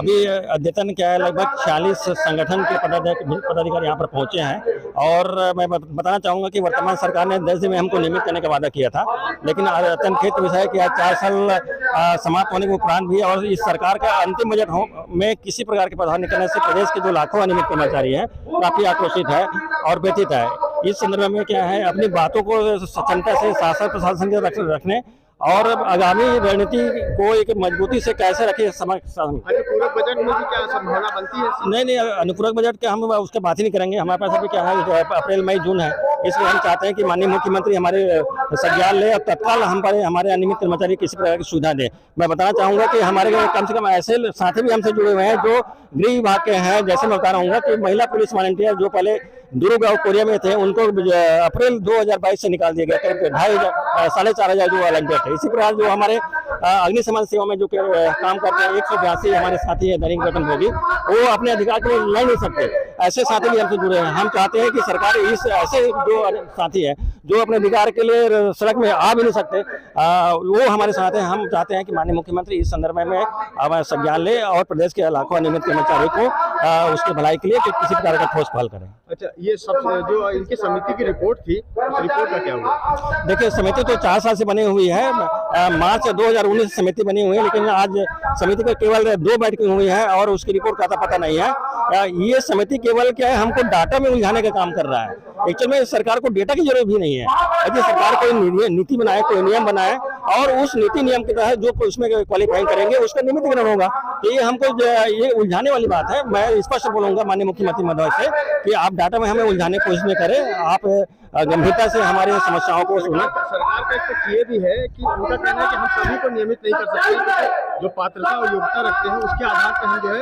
अभी अद्यतन क्या है, लगभग 46 संगठन के पदाधिकारी यहाँ पर पहुंचे हैं। और मैं बताना चाहूँगा कि वर्तमान सरकार ने 10 दिन में हमको नियमित करने का वादा किया था, लेकिन अत्यंत खेद विषय है कि आज 4 साल समाप्त होने के उपरांत भी और इस सरकार का अंतिम बजट में किसी प्रकार के प्रावधान नहीं करने से प्रदेश के जो लाखों अनियमित कर्मचारी हैं काफी आक्रोशित है और व्यथित है। इस संदर्भ में क्या है, अपनी बातों को सचेतनता से शासन प्रशासन के रखने और आगामी रणनीति को एक मजबूती से कैसे रखे अनुपूरक बजट में भी क्या संभावना बनती है? नहीं, अनुपूरक बजट के हम उसके बात ही नहीं करेंगे। हमारे पास अभी क्या है, अप्रैल मई जून है, इसलिए हम चाहते हैं कि माननीय मुख्यमंत्री हमारे संज्ञान ले और तत्काल हम पर हमारे अनियमित कर्मचारी किसी प्रकार की सुविधा दे। मैं बताना चाहूंगा कि हमारे कम से कम ऐसे साथी भी हमसे जुड़े हुए हैं जो गृह विभाग के हैं। जैसे मैं बता रहा हूँ कि महिला पुलिस वॉलंटियर जो पहले दुर्ग और कोरिया में थे, उनको अप्रैल 2022 से निकाल दिया गया, करीब 4,500 जो वॉलंटियर थे। इसी प्रकार जो हमारे अग्निशमन सेवा में जो काम करते हैं 182 हमारे साथी है दैनिक वेतनभोगी, वो अपने अधिकार के लिए लड़ नहीं सकते। ऐसे साथी भी हमसे जुड़े हैं। हम चाहते हैं कि सरकार इस ऐसे जो साथी है जो अपने अधिकार के लिए सड़क में आ भी नहीं सकते, वो हमारे साथ हैं। हम चाहते हैं कि माननीय मुख्यमंत्री इस संदर्भ में संज्ञान ले और प्रदेश के लाखों अनियमित कर्मचारी को उसके भलाई के लिए किसी प्रकार का ठोस पहल करें। अच्छा, ये सब जो इनकी समिति की रिपोर्ट थी, उस रिपोर्ट का क्या हुआ? देखिए, समिति तो 4 साल से बनी हुई है। मार्च 2019 समिति बनी हुई है, लेकिन आज समिति का केवल 2 बैठकें हुई है और उसकी रिपोर्ट का पता नहीं है। ये समिति केवल क्या है, हमको डाटा में उलझाने का काम कर रहा है। एक्चुअल में सरकार को डेटा की जरूरत भी नहीं है। यदि सरकार कोई नीति बनाए, कोई नियम बनाए और उस नीति नियम के तहत जो उसमें क्वालिफाइंग करेंगे उसका नियमितीकरण होगा। तो ये हमको ये उलझाने वाली बात है। मैं स्पष्ट बोलूंगा माननीय मुख्यमंत्री महोदय से कि आप डाटा में हमें उलझाने की कोशिश न करें, आप गंभीरता से हमारी समस्याओं को सुनें। सरकार का एक ये भी है कि उनका कहना है कि हम सभी को नियमित नहीं कर सकते, जो पात्रता और योग्यता रखते हैं उसके आधार पर हम जो है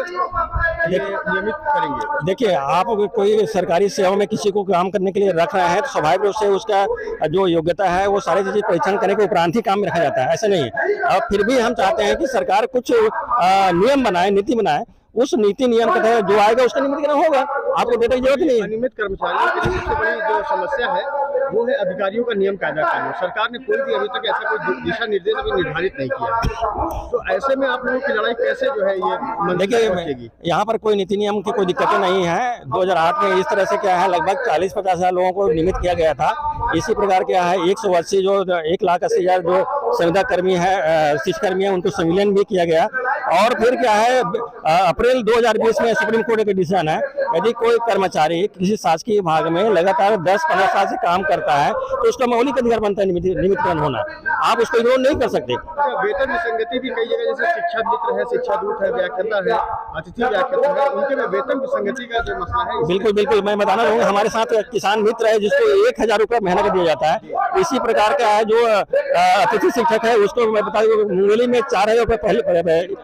नियमित करेंगे। देखिए, आप कोई सरकारी सेवा में किसी को काम करने के लिए रख रहे हैं तो स्वाभाविक रूप से उसका जो योग्यता है वो सारी चीजें परीक्षण करने के उपरांत ही काम में रखा जाता है, ऐसे नहीं। और फिर भी हम चाहते हैं कि सरकार कुछ नियम बनाए, नीति बनाए, उस नीति नियम के तहत जो आएगा उसका नियमितीकरण होगा। आपको डेटा की जरूरत नहीं है। अनियमित कर्मचारियों की सबसे बड़ी जो समस्या है वो है अधिकारियों का नियम कायदा कानून। सरकार ने कोई भी अभी तक ऐसा कोई दिशा निर्देश अभी निर्धारित नहीं किया है। तो ऐसे में आप लोगों की लड़ाई कैसे जो है ये देखिए, यहाँ पर कोई नीति नियम की कोई दिक्कतें नहीं है। 2008 में इस तरह से क्या है, लगभग 40-50 हज़ार लोगों को नियमित किया गया था। इसी प्रकार क्या है 180 जो 1,80,000 जो संविदा कर्मी है, शिक्षकर्मी है, उनको संविलियन भी किया गया। और फिर क्या है, अप्रैल 2020 में सुप्रीम कोर्ट का डिसीजन है, यदि कोई कर्मचारी किसी शासकीय विभाग में लगातार 10-15 साल से काम करता है तो उसका मौलिक अधिकार बनता है नियमितीकरण होना। आप उसको इग्नोर नहीं कर सकते। वेतन विसंगति भी कई जगह, जैसे शिक्षा मित्र है, शिक्षा दूत है, व्याख्याता है, अतिथि व्याख्याता है, उनके में वेतन विसंगति का जो मसला है। बिल्कुल मैं बताना चाहूँगा, हमारे साथ किसान मित्र है जिसको 1,000 रुपये महीने का दिया जाता है। इसी प्रकार का है जो अतिथि शिक्षक है, उसको मैं बता दूँ मुंगेली में 4,000 रुपये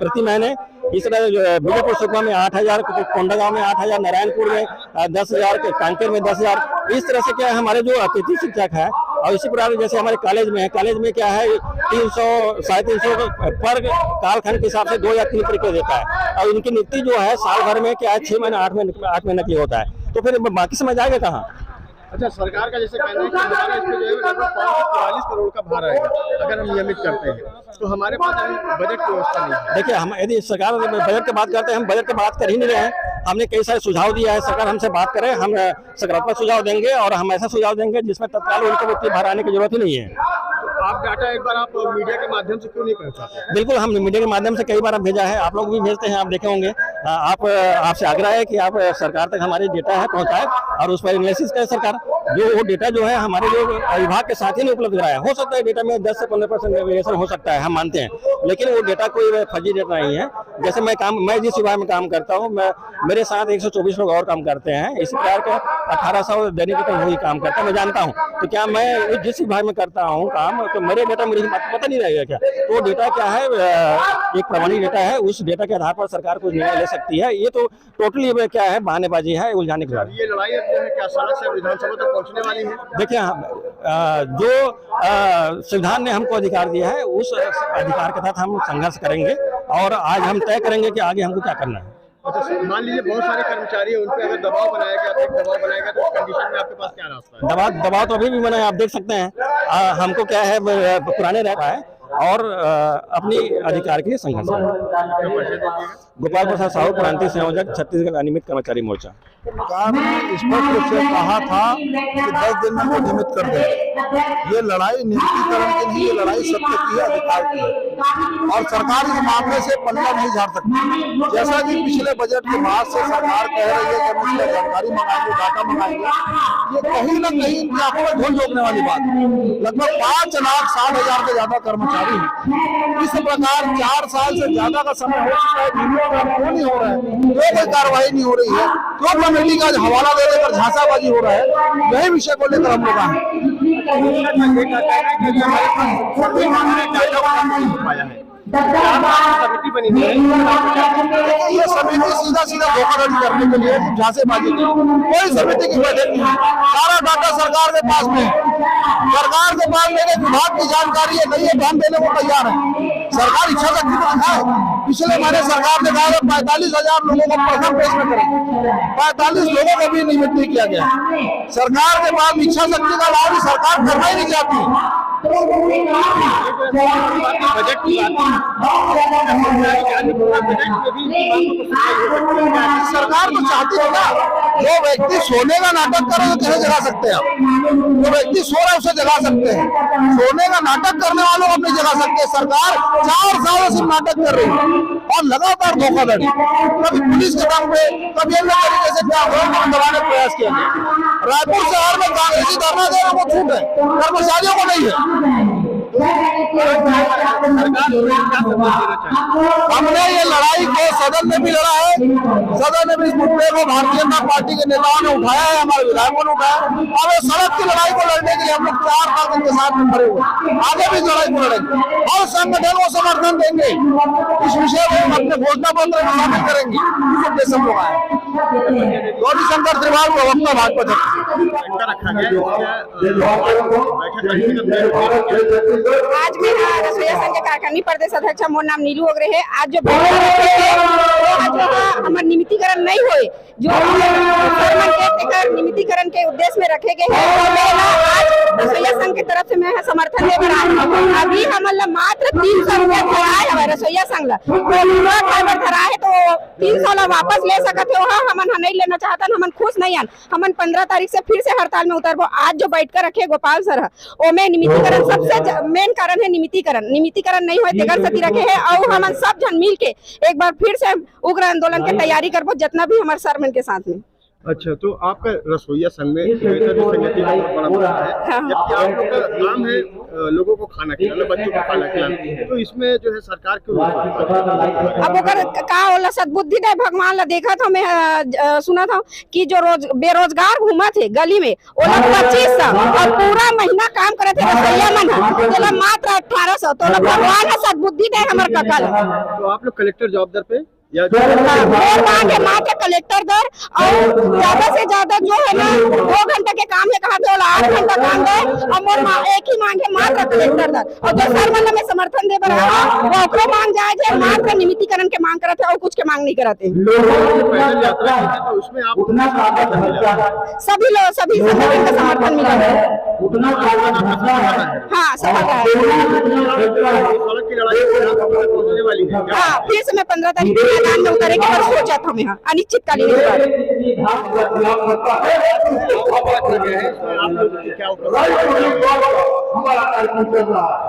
प्रति महीने। इस तरह बीजापुर सुकमा में 8,000, कोंडागांव में 8,000, नारायणपुर में 10,000, कांकेर में 10,000। इस तरह से क्या है हमारे जो अतिथि शिक्षक है। और इसी प्रकार जैसे हमारे कॉलेज में है, कॉलेज में क्या है 300, 350 पर कालखंड के हिसाब से 2 या 3 तरीके देता है। और उनकी नियुक्ति जो है साल भर में क्या है 6 महीने 8 महीने के लिए होता है। तो फिर बाकी समय जाएगा कहाँ? अच्छा, सरकार का जैसे कहना है कि हमारा इसमें जो है लगभग 544 करोड़ का भार आएगा अगर हम नियमित करते हैं, तो हमारे पास अभी बजट की व्यवस्था नहीं है। देखिए, हम यदि सरकार बजट की बात करते हैं, हम बजट की बात कर ही नहीं रहे हैं। हमने कई सारे सुझाव दिया है, सरकार हमसे बात करे, हम सकारात्मक सुझाव देंगे और हम ऐसा सुझाव देंगे जिसमें तत्काल उनको इतनी भार आने की जरूरत ही नहीं है। आप डाटा एक बार आप मीडिया के माध्यम से क्यों नहीं पहुंचाते? बिल्कुल, हम मीडिया के माध्यम से कई बार भेजा है, आप लोग भी भेजते हैं, आप देखे होंगे। आपसे आग्रह है कि आप सरकार तक हमारी डेटा है पहुंचाए और उस पर एनालिसिस करे सरकार। जो वो डेटा जो है हमारे जो विभाग के साथ ही नहीं उपलब्ध कराया। हो सकता है डेटा में 10 से 15% वेरिएशन हो सकता है, हम मानते हैं, लेकिन वो डेटा कोई फर्जी डेटा नहीं है। जैसे मैं जिस विभाग में काम करता हूँ, मेरे साथ 124 लोग और काम करते हैं। इसी प्रकार का 1800 दैनिक वेतनभोगी काम करता है, मैं जानता हूँ। तो क्या मैं जिस विभाग में करता हूँ काम, तो मेरे डेटा मुझे पता नहीं रहेगा क्या? तो डेटा क्या है, एक प्रमाणिक डेटा है, उस डेटा के आधार पर सरकार कुछ निर्णय ले सकती है। ये तो टोटली क्या है, बहानेबाजी है, उलझाने के बाद। ये लड़ाई है क्या सड़क से विधानसभा तक पहुंचने वाली है? देखिए, जो संविधान ने हमको अधिकार दिया है, उस अधिकार के तहत हम संघर्ष करेंगे और आज हम तय करेंगे कि आगे हमको क्या करना है। अच्छा, मान लीजिए बहुत सारे कर्मचारी है, उन पर अगर दबाव बनाया गया तो दबाव बनाएगा, तो उस कंडीशन में आपके पास क्या रास्ता है? दबाव तो अभी भी बना है, आप देख सकते हैं। हमको क्या है, पुराने रहता है और अपनी अधिकार के लिए संघर्ष करेंगे। गोपाल प्रसाद साहू, प्रांतीय संयोजक, छत्तीसगढ़ अनियमित कर्मचारी मोर्चा। सरकार ने स्पष्ट रूप से कहा था कि 10 दिन में नियमित कर देंगे। ये लड़ाई नियमितीकरण की नहीं, ये लड़ाई सत्य की है, अधिकार की है, और सरकार इस मामले से पल्ला नहीं झाड़ सकती। जैसा कि पिछले बजट के बाद से सरकार कह रही है कि हम इसमें जानकारी मंगाएंगे, डाटा मंगाएंगे, ये कहीं न कहीं इनकी आंखों में धूल झोंकने वाली बात है। लगभग 5,60,000 से ज्यादा कर्मचारी हैं। इस प्रकार 4 साल से ज्यादा का समय हो चुका है, क्यों नहीं हो रहा है, क्यों कोई कार्रवाई नहीं हो रही है, क्यों कमेटी का हवाला दे देकर झांसाबाजी हो रहा है, यही विषय को लेकर हम लोग आए। समिति बनी है, ये समिति सीधा धोखाधड़ी करने के लिए, झांसेबाजी की कोई समिति की बैठक नहीं है। सारा डाटा सरकार के पास में, सरकार के पास मेरे विभाग की जानकारी है, नहीं है ध्यान देने को तैयार है। सरकार इच्छा शक्ति को दिखाए। पिछले महीने सरकार ने कहा 45,000 लोगों को प्रथम पेश में करेंगे, 45 लोगों को भी नियमित नहीं किया गया। सरकार के पास इच्छा शक्ति का अभाव, सरकार करना ही नहीं चाहती। बजट की सरकार तो चाहती है ना, जो व्यक्ति सोने का नाटक करे तो कैसे जगा सकते हैं आप? जो व्यक्ति सो रहा है उसे जगा सकते हैं, सोने का नाटक करने वालों को अपनी जगा सकते हैं। सरकार 4 सालों से नाटक कर रही है और लगातार धोखाधड़ी, कभी पुलिस के दम पे, कभी अन्य तरीके से दबाने का प्रयास किया गया। रायपुर शहर में कांग्रेसी धरना देने को छूट है, कर्मचारियों को नहीं है। हमने ये लड़ाई को सदन में भी लड़ा है, सदन में भी इस मुद्दे को भारतीय जनता पार्टी के नेताओं ने उठाया है, हमारे विधायकों ने उठाया, और ये सड़क की लड़ाई को लड़ने के लिए हम लोग 4 साल उनके साथ में खड़े हुए, आगे भी लड़ाई को लड़ेंगे और संगठन को समर्थन देंगे। इस विषय को हम अपने घोषणा पत्र में शामिल करेंगे। इस उद्देश्य हम लोग आए। गौरीशंकर त्रिवाल, प्रवक्ता भाजपा। आज मैं रसोईया संघ के कार्यकारिणी प्रदेश अध्यक्ष, मोर नाम नीलू ओगरे है। आज जो हमारे नियमितीकरण नहीं हुए, जो नियमितीकरण के उद्देश्य में रखे गए हैं, आज रसोईया संघ की तरफ से मैं समर्थन दे रहा। अभी हम मात्र 300 रुपया धरा है हमारे रसोईया संघ धरा है, तो 300 वापस ले सकते हो। हमन नहीं लेना चाहता, हमन खुश नहीं हन। हमन 15 तारीख से फिर से हड़ताल में उतरबो। आज जो बैठ कर रखे गोपाल सर, वो में नियमितीकरण सबसे मेन कारण है। नियमितीकरण नहीं हुए तेकर सती रखे है, और हम सब जन मिल के एक बार फिर से उग्र आंदोलन की तैयारी करबो, जितना भी हमारे सर मन के साथ में। अच्छा, तो आपका रसोईया संघ में संगति का बड़ा बड़ा है, जबकि आप लोग का काम है लोगों को खाना खिलाना, बच्चों को खाना खिलाना, तो इसमें जो है सरकार क्यों? अब अगर का होला सद्बुद्धि दे भगवान ला देखा था, मैं सुना था कि जो बेरोजगार घूमा थे गली में, वो 2500 और पूरा महीना काम करे थे रसोईया मन, मात्र 1800। तो भगवान सद्बुद्धि दे हमारे ककल। तो आप लोग कलेक्टर जॉब दर पे या मात्र कलेक्टर दर, और ज्यादा से ज्यादा जो है ना 2 घंटे के काम है, कहा तो 8 घंटा काम है, और एक ही मांग है मात्र कलेक्टर दर। और जो सर मतलब में समर्थन दे रहा वो मांग जाए, मात्र नियमितीकरण के मांग करते और कुछ के मांग नहीं कराते। तो उसमें आप सभी लोग सभी संगठन का समर्थन मिला है। हाँ, सफल है। हाँ, फिर से मैं 15 तारीख मैदान में उतरेंगे और सोचा था मैं अनिश्चितकालीन।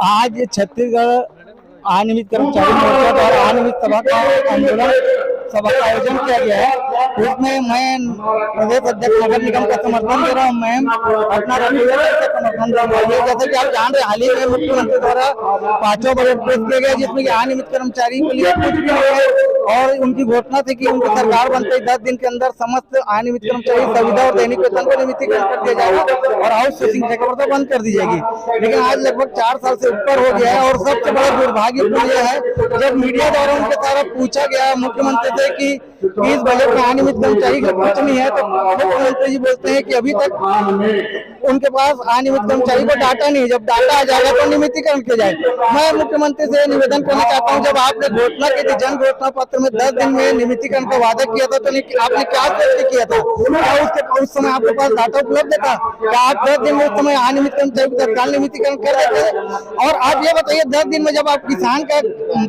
आज छत्तीसगढ़ अनियमित कर्मचारी मोर्चा द्वारा अनियमित सभा का आयोजन किया गया है। उसमें मैं प्रदेश अध्यक्ष नगर निगम का समर्थन दे रहा हूँ। मैं अपना रसोईया का समर्थन दे रहा हूँ। जैसे कि आप जान रहे, हाल ही में मुख्यमंत्री द्वारा 5वां बजट पेश किया गया, जिसमें अनियमित कर्मचारी के लिए कुछ भी नहीं है, और उनकी घोषणा थी कि उनकी सरकार बनते ही 10 दिन के अंदर समस्त अनियमित कर्मचारी सुविधा और दैनिक वेतन को नियमितीकरण कर दिया जाएगा और आउटसोर्सिंग प्रथा बंद कर दी जाएगी। लेकिन आज लगभग 4 साल से ऊपर हो गया है, और सबसे बड़ा दुर्भाग्यपूर्ण यह है जब मीडिया द्वारा उनके तरफ पूछा गया मुख्यमंत्री से कि इस बजट में अनियमित कर्मचारी का कुछ नहीं है, तो मुख्यमंत्री जी बोलते हैं कि अभी तक उनके पास अनियमित कर्मचारी को डाटा नहीं, जब डाटा आ जाएगा तो नियमितीकरण किया जाए। मैं मुख्यमंत्री से निवेदन करना चाहता हूं, जब आपने घोषणा की थी जन घोषणा पत्र में 10 दिन में नियमितीकरण का वादा किया था, तो आपने क्या सोच किया था? क्या उस समय आपके पास डाटा उपलब्ध था? क्या आप 10 दिन में उस समय अनियमित कर्मचारी को तत्काल नियमितीकरण कर देते? और आप ये बताइए 10 दिन में जब आप किसान का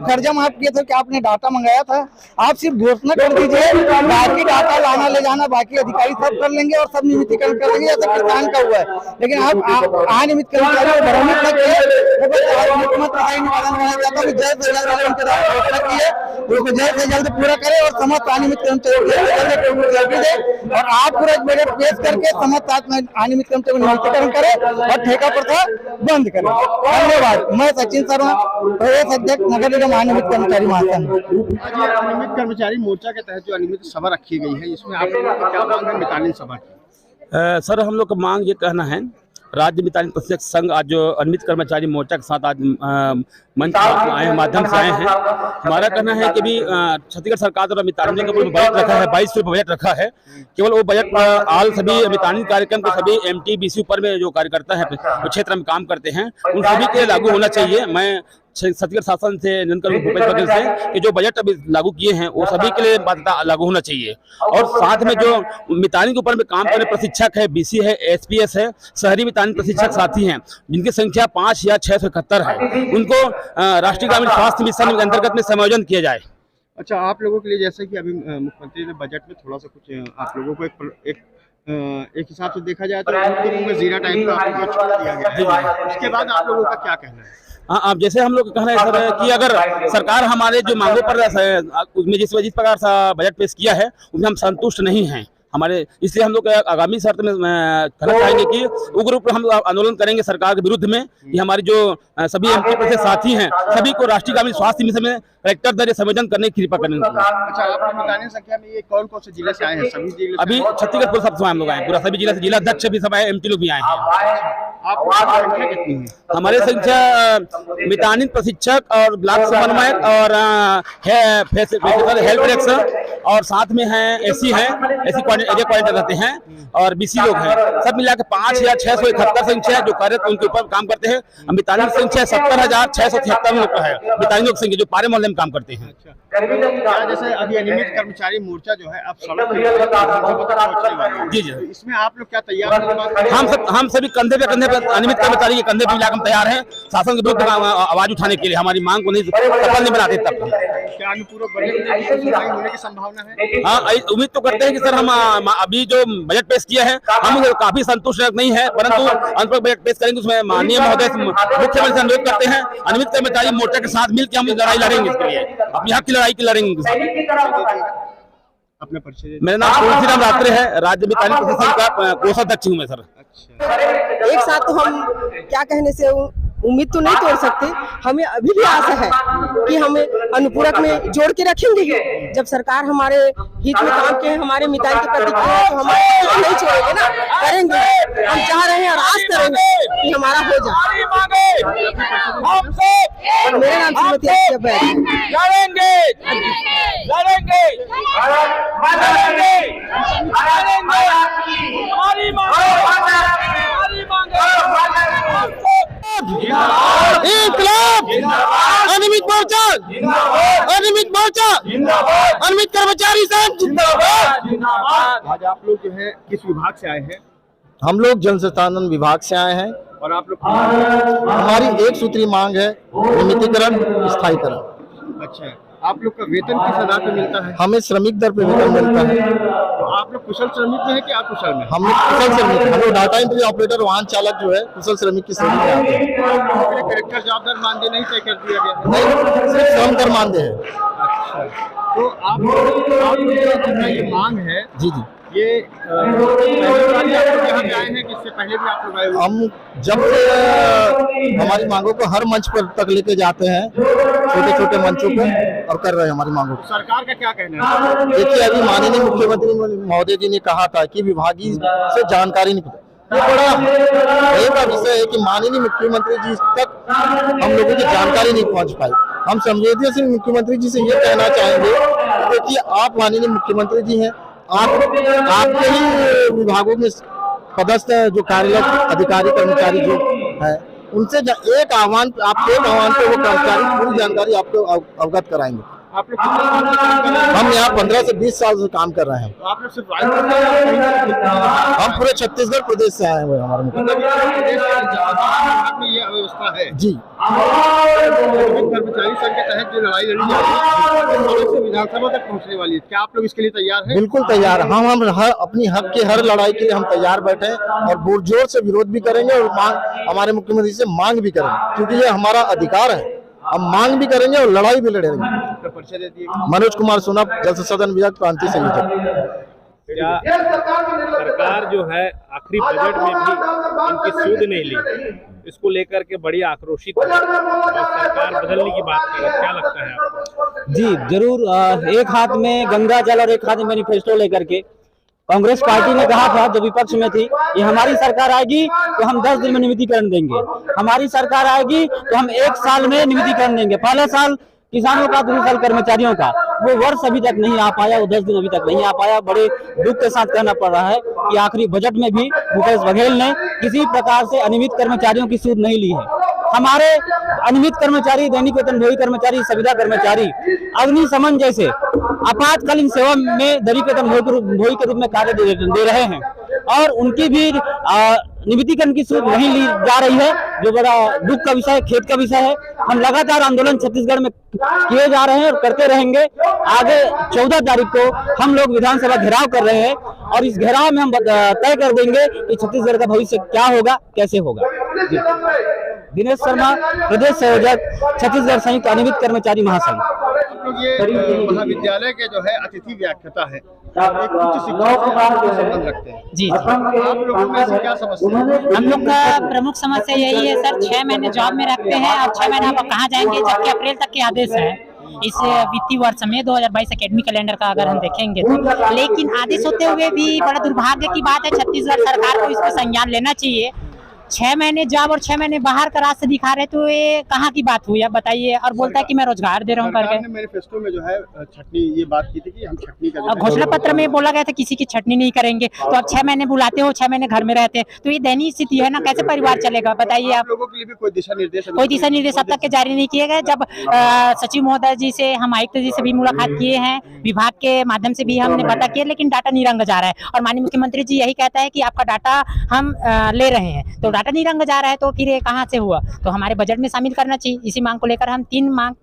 कर्जा माफ किया था, क्या आपने डाटा मंगाया था? आप सिर्फ घोषणा कर दीजिए, बाकी डाटा लाना ले जाना बाकी अधिकारी सब कर लेंगे और सब नियमितीकरण कर लेंगे, जैसे किसान का हुआ है। लेकिन आप अनियमित कर्मचारियों को भ्रमित न किए। मुख्यमंत्री से निवेदन करना चाहता हूँ कि जल्द से जल्द उनके द्वारा घोषणा की है उसको जल्द से जल्द पूरा करे और समस्त अनियमित कर्मचारियों को दे और आप पूरा बजट पेश करके समस्त अनियमित कर्मचारियों को नियमितीकरण करे और ठेका प्रथा बंद करें। धन्यवाद। मैं सचिन शर्मा, प्रदेश अध्यक्ष नगर निगम अनियमित कर्मचारी महासंघ। आज अनियमित कर्मचारी मोर्चा के तहत जो अनियमित सभा रखी गई है, इसमें आप लोगों की क्या मांग है मितानिन सभा की? सर हम लोग का मांग ये कहना है, राज्य मितानिन प्रशिक्षक संघ आज जो अनियमित कर्मचारी मोर्चा के साथ आज मंच आए हैं, माध्यम से आए हैं। हमारा कहना है कि भी छत्तीसगढ़ सरकार द्वारा मितानिन का बजट रखा है, 22 बजट रखा है। केवल वो बजट आल सभी मितानिन कार्यक्रम के सभी MT BC ऊपर में जो कार्यकर्ता है क्षेत्र में काम करते हैं उन सभी के लागू होना चाहिए। मैं छत्तीसगढ़ शासन से निवेदन करूँ भूपेश बघेल से कि जो बजट अभी लागू किए हैं वो सभी के लिए बाध्यता लागू होना चाहिए। और साथ में जो मितानिन के ऊपर में काम करने प्रशिक्षक है, BC है, SPS है, शहरी मितानिन प्रशिक्षक साथी हैं जिनकी संख्या 5 या 671 है, उनको राष्ट्रीय ग्रामीण स्वास्थ्य मिशन के अंतर्गत में समायोजन किया जाए। अच्छा, आप लोगों के लिए जैसे कि अभी मुख्यमंत्री ने बजट में थोड़ा सा कुछ आप लोगों को एक हिसाब से देखा जाए तो जीरा टाइप का आप लोगों को छूट दिया गया है, उसके बाद आप लोगों का क्या कहना है? हाँ, अब जैसे हम लोग कहना है सर कि अगर सरकार हमारे जो मांगों पर उसमें जिस प्रकार से बजट पेश किया है उसमें हम संतुष्ट नहीं हैं हमारे, इसलिए हम लोग आगामी शर्त में कहना चाहेंगे कि उग्र रूप में हम आंदोलन करेंगे सरकार के विरुद्ध में कि हमारी जो सभी MT प्रदेश साथी हैं सभी को राष्ट्रीय ग्रामीण स्वास्थ्य मिशन में कलेक्टर दर संवेदन करने की कृपा करेंगे। अच्छा, आपने मितानिन संख्या में ये कौन कौन से जिले से आए हैं? सभी जिले अभी छत्तीसगढ़ पूरा सब हम लोग आए, पूरा सभी जिला से जिला अध्यक्ष भी सब आए, MT लोग भी आए हैं। संख्या कितनी है? हमारे संख्या मितानिन प्रशिक्षक और ब्लॉक समन्वयक और हेल्थ डायरेक्टर और साथ में है SC है, SC एरिया कोऑर्डिनेटर रहते हैं और BC लोग हैं, सब मिला के 5 या 671 संख्या जो कार्यरत उनके ऊपर काम करते हैं। मितानिन संख्या 70,673 लोग है, मितानिन लोग संख्या जो पारे मोहल्ले में काम करते हैं। क्या जैसे अभी अनियमित कर्मचारी मोर्चा जो है अब सड़क पर जी जी, इसमें आप लोग क्या तैयार हैं? हम सभी कंधे पे अनियमित कर्मचारी के कंधे पे मिलाकर हम तैयार हैं शासन के विरुद्ध आवाज उठाने के लिए। हमारी मांग को नहीं सफल नहीं बनाते तब क्या अनुपूरक बजट होने की संभावना है? हाँ, उम्मीद तो करते हैं कि सर हम अभी जो बजट पेश किया है हम काफी संतुष्ट नहीं है, परंतु अनुपूरक बजट पेश करेंगे उसमें माननीय महोदय मुख्यमंत्री से अनुरोध करते हैं अनियमित कर्मचारी मोर्चा के साथ मिलकर हम लड़ाई लड़ेंगे, इसके लिए अपनी हक की लड़ाई की लड़ेंगे। अपना परिचय। मेरा नाम तुलसीराम रात्रे है, राज्य मितानिन प्रशिक्षक संघ का कोषाध्यक्ष हूँ मैं सर। एक साथ तो हम क्या कहने से उम्मीद तो नहीं तोड़ सकते, हमें अभी भी आशा है कि हमें अनुपूरक में जोड़ के रखेंगे। जब सरकार हमारे हित में काम के हमारे मितानिन के प्रति तो हमारे नहीं छोड़ेंगे ना, करेंगे। हम चाह रहे हैं और आस करेंगे कि हमारा हो जाए। मेरा नाम श्रीमती आसिया बैग अनियमित मोर्चा, अनियमित मोर्चा, अनियमित कर्मचारी संघ जिंदाबाद। आज आप लोग जो है किस विभाग से आए हैं? हम लोग जन संसाधन विभाग से आए हैं और आप लोग हमारी एक सूत्री मांग है नियमितीकरण, स्थायीकरण। अच्छा, आप लोग का वेतन किस आधार पर मिलता है? हमें श्रमिक दर पे वेतन मिलता है। तो आप लोग कुशल श्रमिक में है कि अकुशल में? हम लोग कुशल श्रमिक, हम लोग डाटा एंट्री ऑपरेटर, वाहन चालक जो है कुशल श्रमिक की श्रेणी में आते हैं। कलेक्टर जॉब दर मानदेय नहीं तय कर दिया गया है? नहीं, सिर्फ श्रम दर मानदेय है। अच्छा, तो आप लोग ये मांग है जी जी, ये यहाँ पे आए हैं कि इससे पहले भी आप लोग आए हुए? हम जब से हमारी मांगों को हर मंच पर तक लेके जाते हैं, छोटे छोटे मंचों पे, और कर रहे हैं हमारी मांगों को। सरकार का क्या कहना है? देखिए, अभी माननीय मुख्यमंत्री महोदय जी ने कहा था कि विभागीय से जानकारी नहीं पता। ये बड़ा भय का विषय है कि माननीय मुख्यमंत्री जी तक हम लोगों की जानकारी नहीं पहुंच पाई। हम संवेदनशील से मुख्यमंत्री जी से ये कहना चाहेंगे क्योंकि आप माननीय मुख्यमंत्री जी हैं, आप आपके ही विभागों में पदस्थ जो कार्यरत अधिकारी कर्मचारी जो है उनसे एक आह्वान पे वो कर्मचारी पूरी जानकारी आपको अवगत कराएंगे। आप लोग कितने साल से काम कर रहे हैं? हम यहाँ 15 से 20 साल से काम कर रहे हैं। तो आप लोग सिर्फ रायपुर से या कहीं से कितने हैं? हम पूरे छत्तीसगढ़ प्रदेश से आए हुए हैं हमारे मतलब ये प्रदेश में ये अव्यवस्था है। जी। कर्मचारी संघ के तहत जो लड़ाई लड़ी जा रही है वो से विधानसभा तक पहुंचने वाली है, क्या आप लोग इसके लिए तैयार हैं? बिल्कुल तैयार। हम अपनी हक की हर लड़ाई के लिए हम तैयार बैठे हैं और पुरजोर से विरोध भी करेंगे और हमारे मुख्यमंत्री से मांग भी करेंगे, क्योंकि ये हमारा अधिकार है। हम मांग भी करेंगे और लड़ाई भी लड़ेंगे। परिचय दे दिए। मनोज कुमार सोना, जल संसाधन विभाग, प्रांतीय संयोजक। क्या सरकार जो है आखिरी बजट में भी इनकी सूद नहीं ली, इसको लेकर के बड़ी आक्रोशित है और सरकार बदलने की बात कर रही है, क्या लगता है आपको? जी जरूर। एक हाथ में गंगा जल और एक हाथ में मैनिफेस्टो लेकर के कांग्रेस पार्टी ने कहा था, जो विपक्ष में थी, ये हमारी सरकार आएगी तो हम 10 दिन में नियमितीकरण देंगे, हमारी सरकार आएगी तो हम 1 साल में नियमितीकरण देंगे। पहले साल किसानों का, दूसरे साल कर्मचारियों का, वो वर्ष अभी तक नहीं आ पाया, वो 10 दिन अभी तक नहीं आ पाया। बड़े दुख के साथ कहना पड़ रहा है कि आखिरी बजट में भी भूपेश बघेल ने किसी प्रकार से अनियमित कर्मचारियों की सूद नहीं ली है। हमारे अनियमित कर्मचारी, दैनिक वेतनभोगी कर्मचारी, संविदा कर्मचारी अग्निशमन जैसे आपातकालीन सेवा में दैनिक वेतनभोगी के रूप में कार्य दे रहे हैं और उनकी भी नियमितीकरण की सूद नहीं ली जा रही है, जो बड़ा दुख का विषय, खेद का विषय है। हम लगातार आंदोलन छत्तीसगढ़ में किए जा रहे हैं और करते रहेंगे। आगे 14 तारीख को हम लोग विधानसभा घेराव कर रहे हैं और इस घेराव में हम तय कर देंगे कि छत्तीसगढ़ का भविष्य क्या होगा, कैसे होगा। दिनेश शर्मा, प्रदेश संयोजक, छत्तीसगढ़ संयुक्त अनियमित कर्मचारी महासंघ। ये महाविद्यालय के जो है अतिथि व्याख्याता है, एक उच्च शिक्षा से संबंध रखते हैं। जी आप लोगों में से क्या समस्या है? हम लोग का प्रमुख समस्या यही है सर, 6 महीने जॉब में रखते हैं और 6 महीने आप कहाँ जाएंगे, जबकि अप्रैल तक के आदेश है इस वित्तीय वर्ष में 2022 एकेडमिक कैलेंडर का अगर हम देखेंगे तो। लेकिन आदेश होते हुए भी बड़ा दुर्भाग्य की बात है, छत्तीसगढ़ सरकार को इस पर संज्ञान लेना चाहिए। 6 महीने जॉब और 6 महीने बाहर का रास्ता दिखा रहे, तो ये कहाँ की बात हुई आप बताइए। और बोलता है कि मैं रोजगार दे रहा हूँ करके। मैनिफेस्टो में जो है छटनी, ये बात की थी कि हम छटनी का, और घोषणा पत्र में बोला गया था किसी की छटनी नहीं करेंगे, तो आप 6 महीने बुलाते हो, 6 महीने घर में रहते हैं, तो ये दयनीय स्थिति है ना, कैसे परिवार चलेगा बताइए आप। लोगों के लिए भी कोई दिशा निर्देश अब तक के जारी नहीं किए गए। जब सचिव महोदय जी से, हम आयुक्त जी से भी मुलाकात किए हैं, विभाग के माध्यम से भी हमने पता किया, लेकिन डाटा नहीं रंगा जा रहा है। और माननीय मुख्यमंत्री जी यही कहता है कि आपका डाटा हम ले रहे हैं, तो डाटा नहीं रंगा जा रहा है, तो फिर ये कहाँ से हुआ। तो हमारे बजट में शामिल करना चाहिए। इसी मांग को लेकर हम 3 मांग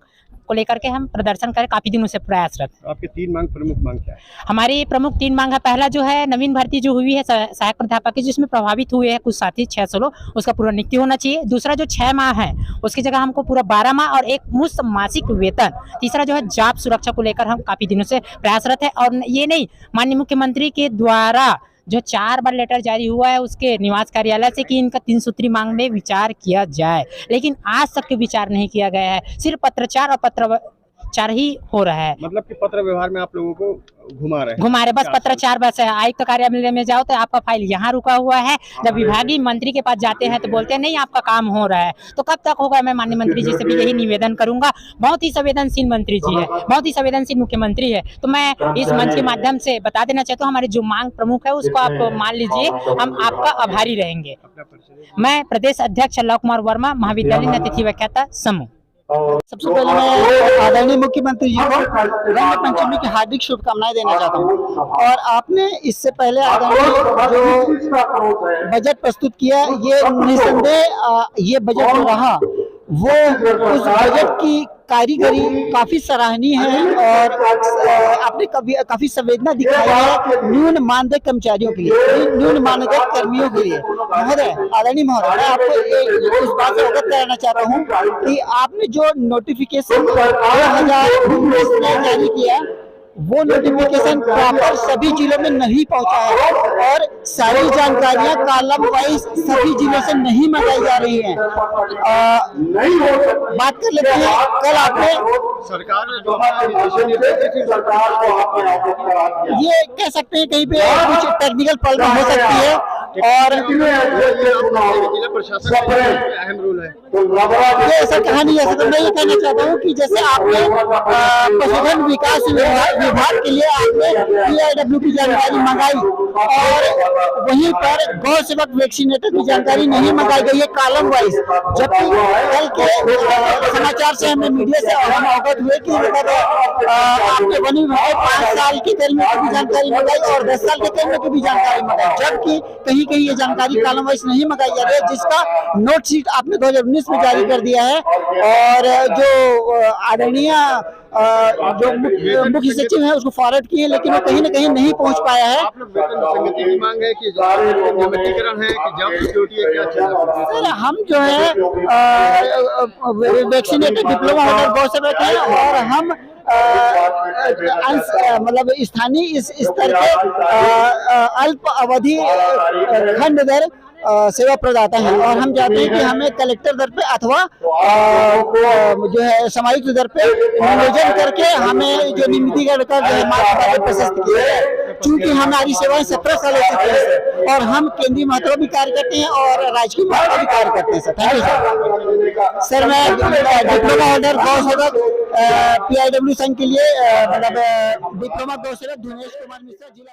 को लेकर के हम प्रदर्शन करें, काफी दिनों से प्रयासरत। आपके 3 मांग, प्रमुख मांग क्या है? हमारी प्रमुख 3 मांग है। पहला जो है नवीन भर्ती जो हुई है सहायक प्राध्यापक की, जिसमें प्रभावित हुए हैं कुछ साथी 600 लोग, उसका पूरा नियुक्ति होना चाहिए। दूसरा जो 6 माह है उसकी जगह हमको पूरा 12 माह और एक मुफ्त मासिक वेतन। तीसरा जो है जॉब सुरक्षा को लेकर हम काफी दिनों से प्रयासरत है। और ये नहीं, माननीय मुख्यमंत्री के द्वारा जो 4 बार लेटर जारी हुआ है उसके निवास कार्यालय से कि इनका 3 सूत्री मांग में विचार किया जाए, लेकिन आज तक के विचार नहीं किया गया है। सिर्फ पत्रचार और पत्रचार ही हो रहा है। मतलब कि पत्र व्यवहार में आप लोगों को घुमा रहे, बस पत्रचार बस है। आयुक्त कार्यालय में जाओ तो आपका फाइल यहाँ रुका हुआ है, जब विभागीय मंत्री के पास जाते हैं तो बोलते हैं नहीं आपका काम हो रहा है। तो कब तक होगा? मैं माननीय मंत्री जी से भी यही निवेदन करूंगा। बहुत ही संवेदनशील मंत्री जी है, बहुत ही संवेदनशील मुख्यमंत्री है। तो मैं इस मंच के माध्यम से बता देना चाहता हूँ, हमारी जो मांग प्रमुख है उसको आप मान लीजिए, हम आपका आभारी रहेंगे। मैं प्रदेश अध्यक्ष लव कुमार वर्मा, महाविद्यालय अतिथि व्याख्याता समूह। सबसे पहले मैं आदरणीय मुख्यमंत्री जी को रंग पंचमी की हार्दिक शुभकामनाएं देना चाहता हूं। और आपने इससे पहले आदरणीय जो बजट प्रस्तुत किया, ये निसंदेह ये बजट जो रहा वो उस बजट की कारीगरी काफी सराहनीय है और आपने काफी संवेदना दिखाई है न्यून मानदेय कर्मचारियों के लिए, न्यून मानदेय कर्मियों के लिए। महोदय, आदरणीय महोदय, मैं आपको उस बात से अवगत कराना चाहता हूँ कि आपने जो नोटिफिकेशन 2019 में जारी किया, वो नोटिफिकेशन प्रॉपर सभी जिलों में नहीं पहुंचा है और सारी जानकारियां कॉलम वाइज सभी जिलों से नहीं मंगाई जा रही हैं। बात कर लेते हैं, कल आपने सरकार ने जो सरकार को ये कह सकते हैं कहीं पे कुछ टेक्निकल प्रॉब्लम हो सकती है, और जिला प्रशासन का अहम रोल है। ये ऐसा कहानी है। तो मैं ये कहना चाहता हूँ कि जैसे आपने पशुधन विकास विभाग के लिए आपने PIW की जानकारी मंगाई और वहीं पर गौ सेवक वैक्सीनेटर की जानकारी नहीं मंगाई गई है कॉलम वाइज, जबकि कल के समाचार से हमें मीडिया से हम अवगत हुए कि मतलब आपने वन विभाग 5 साल के कर्मियों की भी जानकारी मंगाई और 10 साल के कर्मियों की भी जानकारी मंगाई, जबकि कहीं कहीं ये जानकारी कॉलम वाइज नहीं मंगाई जा रही है, जिसका नोट शीट आपने 2019 में जारी कर दिया है। और जो आदरणीय जो मुख्य सचिव है उसको फॉरवर्ड किए, लेकिन वो कहीं ना कहीं नहीं पहुंच पाया है। आप लोग वेतन संगति की मांग है कि नियमितीकरण है कि जॉब सिक्योरिटी है, क्या चल रहा है? सर हम जो है वैक्सीनेटेड डिप्लोमा होल्डर गौ सेवक है और हम मतलब स्थानीय इस स्तर के अल्प अवधि खंड दर सेवा प्रदाता है और हम चाहते हैं कि हमें कलेक्टर दर पे अथवा जो है सामाजिक दर पे नियोजन करके हमें जो नियमितीकरण का जो है मार्ग प्रशस्त किया है। चूंकि हमारी सेवाएं 17 साल से और हम केंद्रीय महत्व भी कार्य करते हैं और राजकीय महत्व भी कार्य करते हैं। Sir thank you sir. मैं डिप्लोमा होल्डर गौ सेवक PIW संघ के लिए मतलब डिप्लोमा गौ सेवक धुनेश कुमार मिश्रा, जिला